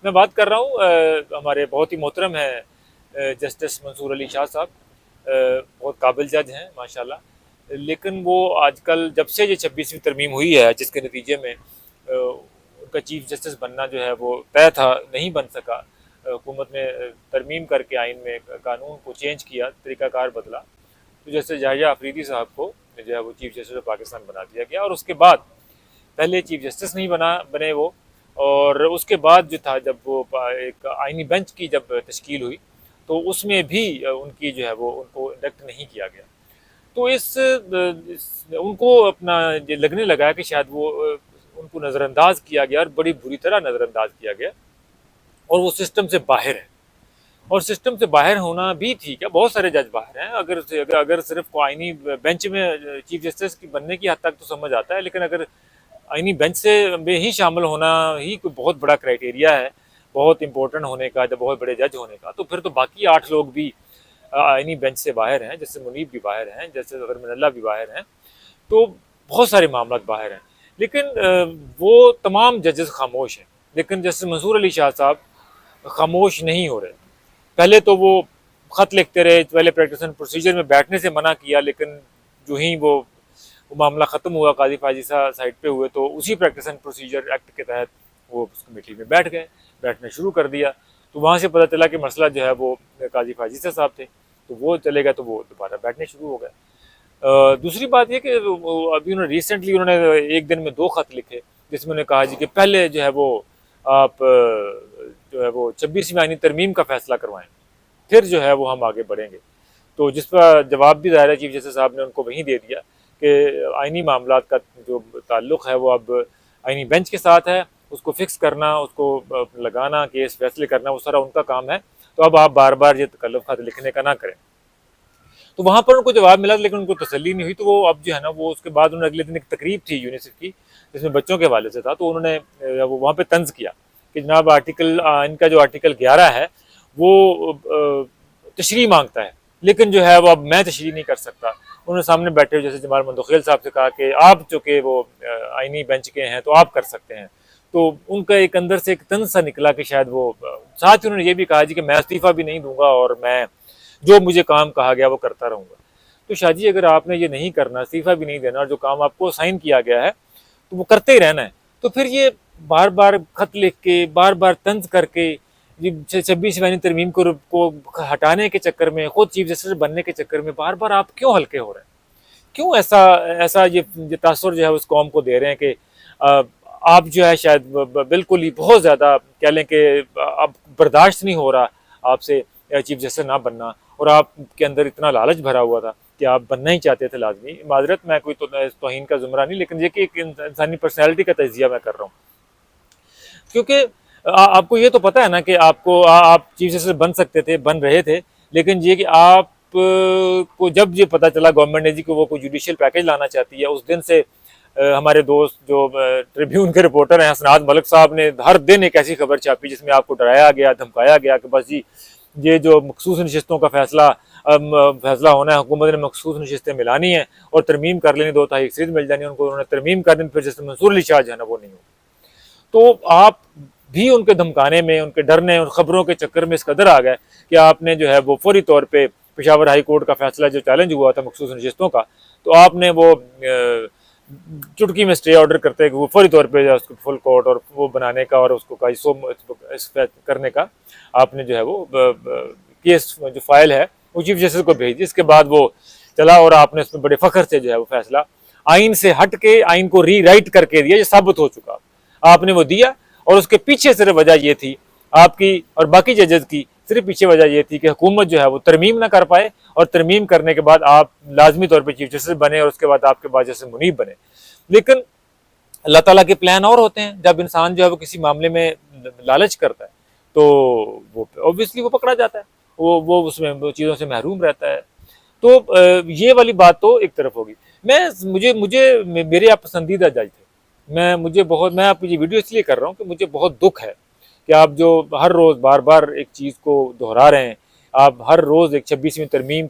मैं बात कर रहा हूँ हमारे बहुत ही मोहतरम हैं जस्टिस मंसूर अली शाह साहब। बहुत काबिल जज हैं माशाल्लाह। लेकिन वो आजकल जब से ये 26वीं तरमीम हुई है जिसके नतीजे में उनका चीफ जस्टिस बनना जो है वो तय था, नहीं बन सका। हुकूमत ने तरमीम करके आइन में कानून को चेंज किया, तरीकाकार बदला, तो जैसे याहिया अफरीदी साहब को जो है वो चीफ जस्टिस ऑफ पाकिस्तान बना दिया गया। और उसके बाद पहले चीफ जस्टिस नहीं बने वो, और उसके बाद जो था जब वो एक आइनी बेंच की जब तश्कील हुई तो उसमें भी उनकी जो है वो उनको इंडक्ट नहीं किया गया। तो उनको अपना ये लगने लगा कि शायद वो उनको नज़रअंदाज किया गया, और बड़ी बुरी तरह नज़रअंदाज किया गया, और वो सिस्टम से बाहर है। और सिस्टम से बाहर होना भी ठीक है, बहुत सारे जज बाहर हैं। अगर सिर्फ आइनी बेंच में चीफ जस्टिस की बनने की हद तक तो समझ आता है, लेकिन अगर आइनी बेंच से में ही शामिल होना ही कोई बहुत बड़ा क्राइटेरिया है, बहुत इंपॉर्टेंट होने का, जब बहुत बड़े जज होने का, तो फिर तो बाकी 8 लोग भी आइनी बेंच से बाहर हैं। जैसे मुनीब भी बाहर हैं, जैसे जफर मिनल्ला भी बाहर हैं, तो बहुत सारे मामला बाहर हैं। लेकिन वो तमाम जजेस खामोश हैं। लेकिन जैसे मंसूर अली शाह साहब खामोश नहीं हो रहे। पहले तो वो ख़त लिखते रहे, पहले प्रैक्टिस प्रोसीजर में बैठने से मना किया, लेकिन जो ही वो मामला ख़त्म हुआ, काजी फाजिसा साइड पे हुए, तो उसी प्रैक्टिस प्रोसीजर एक्ट के तहत वो उस कमेटी में बैठ गए, बैठना शुरू कर दिया। तो वहाँ से पता चला कि मसला जो है वो काजी फाजिसा साहब थे, तो वो चले गए, तो वो दोबारा बैठने शुरू हो गए। दूसरी बात ये कि अभी उन्होंने रिसेंटली उन्होंने एक दिन में 2 खत लिखे, जिसमें उन्होंने कहा जी कि पहले जो है वो आप जो है वो 26वीं आइनी तरमीम का फैसला करवाएं, फिर जो है वो हम आगे बढ़ेंगे। तो जिस पर जवाब भी ज़ाहिर है चीफ जस्टिस साहब ने उनको वहीं दे दिया कि आइनी मामलात का जो ताल्लुक़ है वो अब आइनी बेंच के साथ है, उसको फिक्स करना, उसको लगाना, केस फैसले करना, वो सारा उनका काम है। तो अब आप बार बार ये तकल्लुफ़ खत लिखने का ना करें। तो वहाँ पर उनको जवाब मिला, लेकिन उनको तसल्ली नहीं हुई। तो वो अब जो है ना, वो उसके बाद उन्होंने अगले दिन एक तकरीब थी यूनिसेफ की, जिसमें बच्चों के हवाले से था, तो उन्होंने वो वहाँ पे तंज किया कि जनाब इनका जो आर्टिकल 11 है वो तशरीह मांगता है, लेकिन जो है वो अब मैं तशरीह नहीं कर सकता। उन्होंने सामने बैठे हुए जैसे जमाल मंदोखेल साहब से कहा कि आप चूँकि वो आइनी बेंच के हैं तो आप कर सकते हैं। तो उनका एक अंदर से एक तंज सा निकला कि शायद वो साथ ही उन्होंने ये भी कहा जी कि मैं इस्तीफ़ा भी नहीं दूंगा, और मैं जो मुझे काम कहा गया वो करता रहूँगा। तो शाह जी, अगर आपने ये नहीं करना, इस्तीफ़ा भी नहीं देना, और जो काम आपको साइन किया गया है तो वो करते ही रहना है, तो फिर ये बार बार खत लिख के, बार बार तंज करके, 26वीं तरमीम को हटाने के चक्कर में, खुद चीफ जस्टिस बनने के चक्कर में बार बार आप क्यों हल्के हो रहे हैं? क्यों ऐसा ऐसा ये तासुर जो है उस कौम को दे रहे हैं कि आप जो है शायद बिल्कुल ही बहुत ज़्यादा कह लें कि अब बर्दाश्त नहीं हो रहा आपसे चीफ जस्टिस ना बनना, और आपके अंदर इतना लालच भरा हुआ था कि आप बनना ही चाहते थे लाजमी। माजरत, मैं कोई तौहीन का जुमरा नहीं, लेकिन ये कि एक इंसानी पर्सनैलिटी का तजिया मैं कर रहा हूँ। क्योंकि आपको ये तो पता है ना कि आप चीफ जस्टिस बन सकते थे, बन रहे थे, लेकिन ये कि आप को जब ये पता चला गवर्नमेंट ने जी को वो कोई जुडिशियल पैकेज लाना चाहती है, उस दिन से हमारे दोस्त जो ट्रिब्यून के रिपोर्टर हैं हसनात मलिक साहब ने हर दिन एक ऐसी खबर छापी जिसमें आपको डराया गया, धमकाया गया कि बस जी ये जो मखसूस नशिस्तों का फैसला होना है, हुकूमत ने मखसूस नशिस्तें मिलानी है और तरमीम कर लेनी, 2 सीट मिल जानी उनको, उन्होंने तरमीम कर दी, फिर जैसे मंसूर अली शाह जो है ना वो नहीं हो। तो आप भी उनके धमकाने में, उनके डरने और ख़बरों के चक्कर में इस कदर आ गए कि आपने जो है वो फौरी तौर पे पेशावर हाई कोर्ट का फैसला जो चैलेंज हुआ था मखसूस नशिस्तों का, तो आपने वो चुटकी में स्टे ऑर्डर करते हैं कि वो फौरी तौर पे उसको फुल कोर्ट और वो बनाने का और उसको करने का आपने जो है वो केस जो फाइल है वो चीफ जस्टिस को भेज दी। इसके बाद वो चला और आपने उसमें बड़े फख्र से जो है वो फैसला आइन से हट के आइन को रीराइट करके दिया, ये साबित हो चुका आपने वो दिया। और उसके पीछे सिर्फ वजह ये थी आपकी और बाकी जजेस की, सिर्फ पीछे वजह ये थी कि हुकूमत जो है वो तरमीम ना कर पाए, और तरमीम करने के बाद आप लाजमी तौर पर चीफ जस्टिस बने और उसके बाद आपके बाद जैसे मुनीब बने। लेकिन अल्लाह ताला के प्लान और होते हैं। जब इंसान जो है वो किसी मामले में लालच करता है तो वो ऑब्वियसली वो पकड़ा जाता है, वो उसमें वो चीज़ों से महरूम रहता है। तो ये वाली बात तो एक तरफ होगी। मुझे मुझे मेरे आप पसंदीदा जज थे। मैं आपको ये वीडियो इसलिए कर रहा हूँ कि मुझे बहुत दुख है कि आप जो हर रोज़ बार बार एक चीज़ को दोहरा रहे हैं, आप हर रोज़ एक 26वीं तरमीम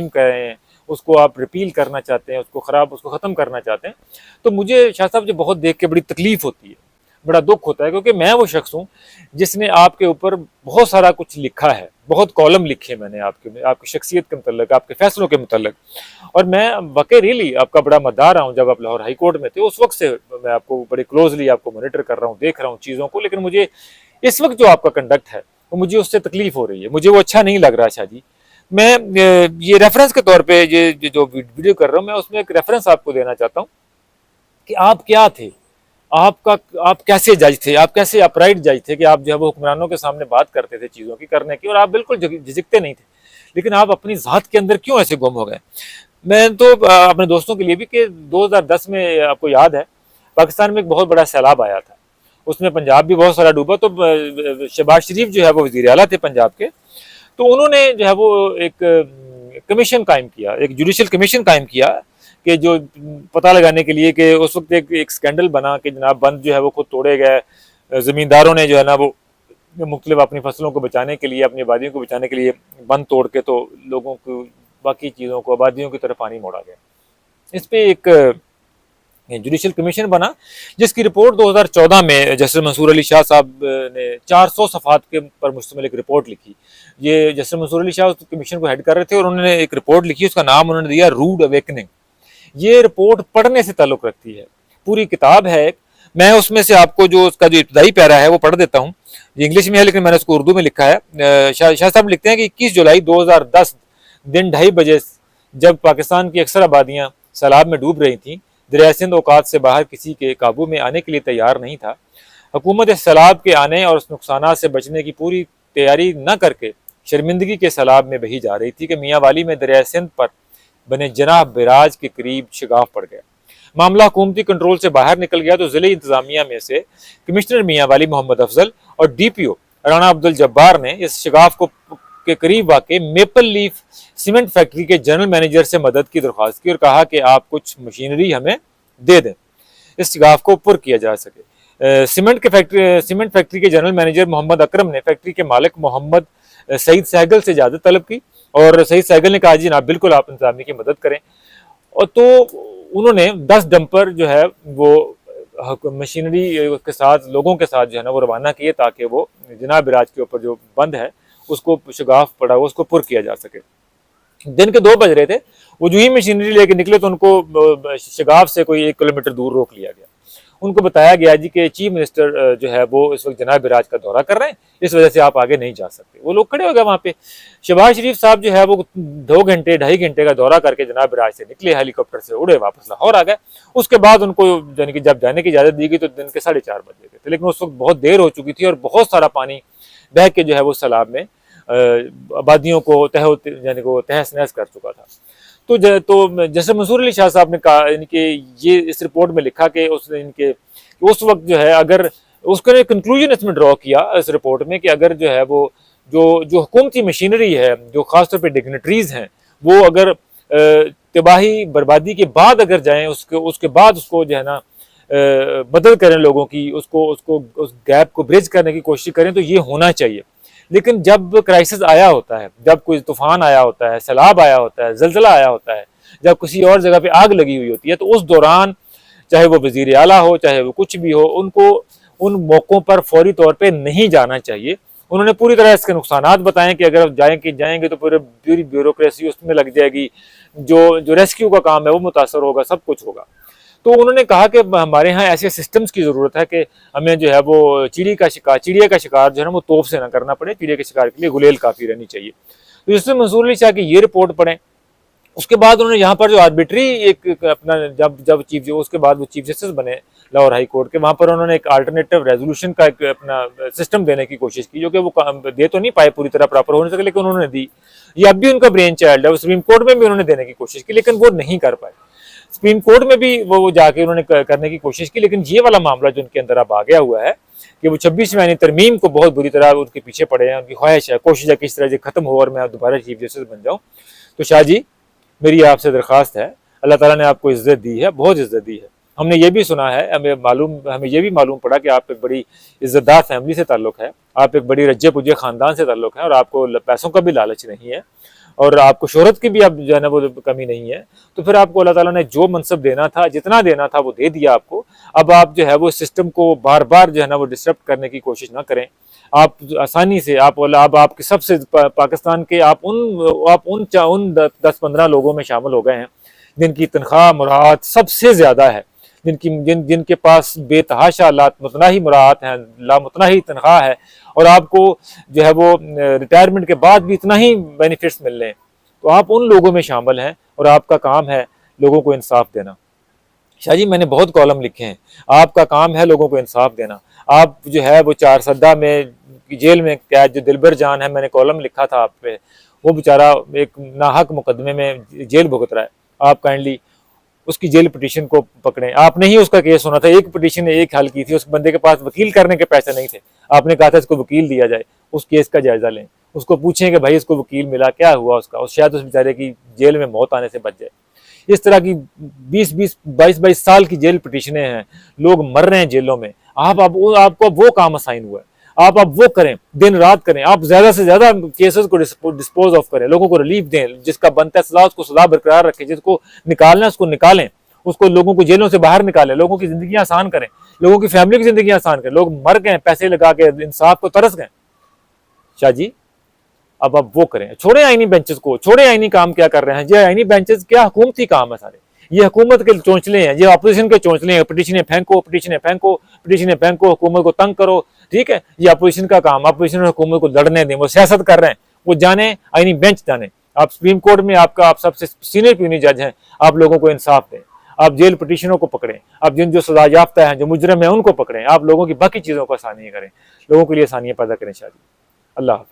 कर रहे हैं, उसको आप रिपील करना चाहते हैं, उसको ख़त्म करना चाहते हैं। तो मुझे शाह साहब जो बहुत देख के बड़ी तकलीफ़ होती है। बड़ा दुख होता है, क्योंकि मैं वो शख्स हूँ जिसने आपके ऊपर बहुत सारा कुछ लिखा है, बहुत कॉलम लिखे मैंने आपकी शख्सियत के मतलब, आपके फैसलों के मतलब। और मैं वाकई रियली आपका बड़ा मददार रहा हूँ। जब आप लाहौर हाई कोर्ट में थे उस वक्त से मैं आपको बड़े क्लोजली आपको मॉनिटर कर रहा हूँ, देख रहा हूँ चीज़ों को। लेकिन मुझे इस वक्त जो आपका कंडक्ट है वो मुझे उससे तकलीफ हो रही है, मुझे वो अच्छा नहीं लग रहा शाह जी। मैं ये रेफरेंस के तौर पे ये जो वीडियो कर रहा हूँ, मैं उसमें एक रेफरेंस आपको देना चाहता हूँ कि आप क्या थे, आपका आप कैसे जज थे, आप कैसे अपराइट जज थे कि आप जो है वो हुक्मरानों के सामने बात करते थे चीज़ों की करने की, और आप बिल्कुल झिझकते नहीं थे। लेकिन आप अपनी ज़ात के अंदर क्यों ऐसे गुम हो गए? मैं तो अपने दोस्तों के लिए भी कि 2010 में आपको याद है पाकिस्तान में एक बहुत बड़ा सैलाब आया था, उसमें पंजाब भी बहुत सारा डूबा। तो शहबाज शरीफ जो है वो वज़ीर आला थे पंजाब के, तो उन्होंने जो है वो एक कमीशन कायम किया, एक जुडिशल कमीशन कायम किया कि जो पता लगाने के लिए कि उस वक्त एक स्कैंडल बना कि जनाब बंद जो है वो खुद तोड़े गए, ज़मींदारों ने जो है ना वो मुख्तलिफ अपनी फसलों को बचाने के लिए, अपनी आबादियों को बचाने के लिए बंद तोड़ के तो लोगों को बाकी चीज़ों को आबादियों की तरफ पानी मोड़ा गया। इस पे एक जुडिशल कमीशन बना जिसकी रिपोर्ट 2014 में जस्टिस मंसूर अली शाह साहब ने 400 सफ़ात के पर मुश्तमिल एक रिपोर्ट लिखी। ये जस्टिस मंसूर अली शाह उस कमीशन को हेड कर रहे थे और उन्होंने एक रिपोर्ट लिखी, उसका नाम उन्होंने दिया रूड अवेकनिंग। ये रिपोर्ट पढ़ने से ताल्लुक़ रखती है, पूरी किताब है एक। मैं उसमें से आपको जो उसका जो इब्तदाई पैरा है वो पढ़ देता हूँ। ये इंग्लिश में है लेकिन मैंने उसको उर्दू में लिखा है। शाह साहब लिखते हैं कि 21 जुलाई 2010 दिन 2:30 बजे जब पाकिस्तान की अक्सर आबादियाँ सैलाब में डूब रही थीं, दरिया सिंध औकात से बाहर किसी के काबू में आने के लिए तैयार नहीं था। हुकूमत सैलाब के आने और उस नुकसानात से बचने की पूरी तैयारी न करके शर्मिंदगी के सैलाब में बही जा रही थी कि मियाँ वाली में दरिया सिंध पर बने जनाब बिराज के करीब शिगाफ पड़ गया। मामला हुकूमती कंट्रोल से बाहर निकल गया तो जिले इंतजामिया में से कमिश्नर मियाँ वाली मोहम्मद अफजल और DPO राना अब्दुल जब्बार ने इस शिगाफ को के करीब वाक़ मेपल लीफ सीमेंट फैक्ट्री के जनरल मैनेजर से मदद की दरख्वास्त की और कहा कि आप कुछ मशीनरी हमें दे दें, इस शिगाफ को पुर किया जा सके। सीमेंट फैक्ट्री के जनरल मैनेजर मोहम्मद अकरम ने फैक्ट्री के मालिक मोहम्मद सईद सहगल से इजाज़त तलब की और सईद सहगल ने कहा जी जनाब बिल्कुल आप इंतजामी की मदद करें। और तो उन्होंने 10 डंपर जो है वो मशीनरी के साथ लोगों के साथ जो है ना वो रवाना किए ताकि वो जनाब बिराज के ऊपर जो बंद है उसको शिगाफ पड़ा हुआ उसको पुर किया जा सके। दिन के 2 बज रहे थे, वो जो ही मशीनरी लेके निकले तो उनको शिगाफ से कोई 1 किलोमीटर दूर रोक लिया गया। उनको बताया गया जी कि चीफ मिनिस्टर जो है वो इस वक्त जनाब बिराज का दौरा कर रहे हैं, इस वजह से आप आगे नहीं जा सकते। वो लोग खड़े हो गए वहाँ पे। शहबाज शरीफ साहब जो है वो 2 घंटे 2.5 घंटे का दौरा करके जनाब बिराज से निकले, हेलीकॉप्टर से उड़े, वापस लाहौर आ गए। उसके बाद उनको यानी कि जब जाने की इजाज़त दी गई तो दिन के 4:30 बज गए थे, लेकिन उस वक्त बहुत देर हो चुकी थी और बहुत सारा पानी बह के जो है वो सैलाब में आबादियों को यानी को तहस नहस कर चुका था। तो जैसे मंसूर अली शाह साहब ने कहा इनके ये इस रिपोर्ट में लिखा कि उसने इनके उस वक्त जो है अगर उसका कंक्लूजन इसमें ड्रॉ किया इस रिपोर्ट में कि अगर जो है वो जो हुकूमती मशीनरी है जो खासतौर पर डिग्नेटरीज हैं वो अगर तबाही बर्बादी के बाद अगर जाएं उसके बाद उसको जो है ना मदद करें लोगों की, उसको उस गैप को ब्रिज करने की कोशिश करें तो ये होना चाहिए। लेकिन जब क्राइसिस आया होता है, जब कोई तूफान आया होता है, सैलाब आया होता है, जलजला आया होता है, जब किसी और जगह पे आग लगी हुई होती है तो उस दौरान चाहे वो वजीर आला हो चाहे वो कुछ भी हो, उनको उन मौक़ों पर फौरी तौर पे नहीं जाना चाहिए। उन्होंने पूरी तरह इसके नुकसानात बताएं कि अगर जाएंगे तो पूरी ब्यूरोक्रेसी उसमें लग जाएगी, जो रेस्क्यू का काम है वो मुतासर होगा, सब कुछ होगा। तो उन्होंने कहा कि हमारे यहाँ ऐसे सिस्टम्स की ज़रूरत है कि हमें जो है वो चिड़िया का शिकार जो है ना वो तोप से ना करना पड़े, चिड़िया के शिकार के लिए गुलेल काफ़ी रहनी चाहिए। तो जिसमें मंसूर अली शाह की ये रिपोर्ट पढ़ें। उसके बाद उन्होंने यहाँ पर जो आर्बिट्री एक अपना जब उसके बाद वो चीफ जस्टिस बने लाहौर हाई कोर्ट के, वहाँ पर उन्होंने एक अल्टरनेटिव रेजोल्यूशन का एक अपना सिस्टम देने की कोशिश की, जो कि वो दे तो नहीं पाए पूरी तरह प्रॉपर होने सके, लेकिन उन्होंने दी। ये अब भी उनका ब्रेन चाइल्ड है। सुप्रीम कोर्ट में भी उन्होंने देने की कोशिश की लेकिन वो नहीं कर पाए। सुप्रीम कोर्ट में भी वो जाके उन्होंने करने की कोशिश की, लेकिन ये वाला मामला जो उनके अंदर अब आ गया हुआ है कि वो 26वीं यानी तरमीम को बहुत बुरी तरह उनके पीछे पड़े हैं। उनकी ख्वाहिश है, कोशिश है किस तरह से खत्म हो और मैं दोबारा चीफ जस्टिस बन जाऊँ। तो शाह जी मेरी आपसे दरख्वास्त है, अल्लाह ताला ने आपको इज्जत दी है, बहुत इज्जत दी है। हमने ये भी सुना है, हमें ये भी मालूम पड़ा कि आप एक बड़ी इज्जतदार फैमिली से ताल्लुक़ है, आप एक बड़ी रज्जे पुज्जे ख़ानदान से ताल्लुक़ है और आपको पैसों का भी लालच नहीं है। और आपको शोहरत की भी अब जो है ना वो कमी नहीं है, तो फिर आपको अल्लाह ताला ने जो मनसब देना था, जितना देना था वो दे दिया आपको। अब आप जो है वो सिस्टम को बार बार जो है ना वो डिस्टर्ब करने की कोशिश ना करें। आप आसानी से अब आपके सबसे पाकिस्तान के आप उन 10-15 लोगों में शामिल हो गए हैं जिनकी तनख्वाह मुराद सबसे ज़्यादा है, जिनके पास बेतहाशा लामुतनाही मुराद हैं, लामुतनाही तनख्वाह है, और आपको जो है वो रिटायरमेंट के बाद भी इतना ही बेनिफिट्स मिल रहे हैं। तो आप उन लोगों में शामिल हैं और आपका काम है लोगों को इंसाफ देना। शाह जी मैंने बहुत कॉलम लिखे हैं, आपका काम है लोगों को इंसाफ देना। आप जो है वो 4 सद्दा में जेल में कैद जो दिलबर जान है, मैंने कॉलम लिखा था आप पे, वो बेचारा एक नाहक मुकदमे में जेल भुगत रहा है। आप काइंडली उसकी जेल पिटीशन को पकड़ें। आपने ही उसका केस सुना था, एक पिटीशन ने एक हल की थी, उस बंदे के पास वकील करने के पैसे नहीं थे, आपने कहा था इसको वकील दिया जाए, उस केस का जायजा लें, उसको पूछें कि भाई इसको वकील मिला, क्या हुआ उसका, और शायद उस बेचारे की जेल में मौत आने से बच जाए। इस तरह की 20-20, 22-22 साल की जेल पिटीशनें हैं, लोग मर रहे हैं जेलों में। आपको वो काम असाइन हुआ है, आप अब वो करें, दिन रात करें, आप ज्यादा से ज्यादा केसेस को डिस्पोज ऑफ करें, लोगों को रिलीफ दें, जिसका बनता है सजा उसको सजा बरकरार रखें, जिसको निकालना है उसको निकालें, उसको लोगों को जेलों से बाहर निकालें, लोगों की जिंदगी आसान करें, लोगों की फैमिली की जिंदगी आसान करें। लोग मर गए पैसे लगा के, इंसाफ को तरस गए। शाह जी अब आप वो करें, छोड़े आईनी बेंचेस को, छोड़े आईनी काम क्या कर रहे हैं। ये आईनी बेंचेस क्या हुकूमती काम है सारे, ये हुकूमत के चौंचले हैं, ये अपोजिशन के चौंचले हैं। पिटीशनें फेंको, पिटीशनें फेंको, पिटीशनें फेंको, हुकूमत को तंग करो, ठीक है, ये अपोजिशन का काम। अपोजिशन और हुकूमत को लड़ने दें, वो सियासत कर रहे हैं, वो जाने आईनी बेंच जाने। आप सुप्रीम कोर्ट में आप सबसे सीनियर यूनियन जज हैं, आप लोगों को इंसाफ दें, आप जेल पिटीशनों को पकड़ें, आप जो सजा याफ्ता हैं, जो मुजरम है उनको पकड़ें, आप लोगों की बाकी चीज़ों को आसानी करें, लोगों के लिए आसानियाँ पैदा करें। शादी अल्लाह।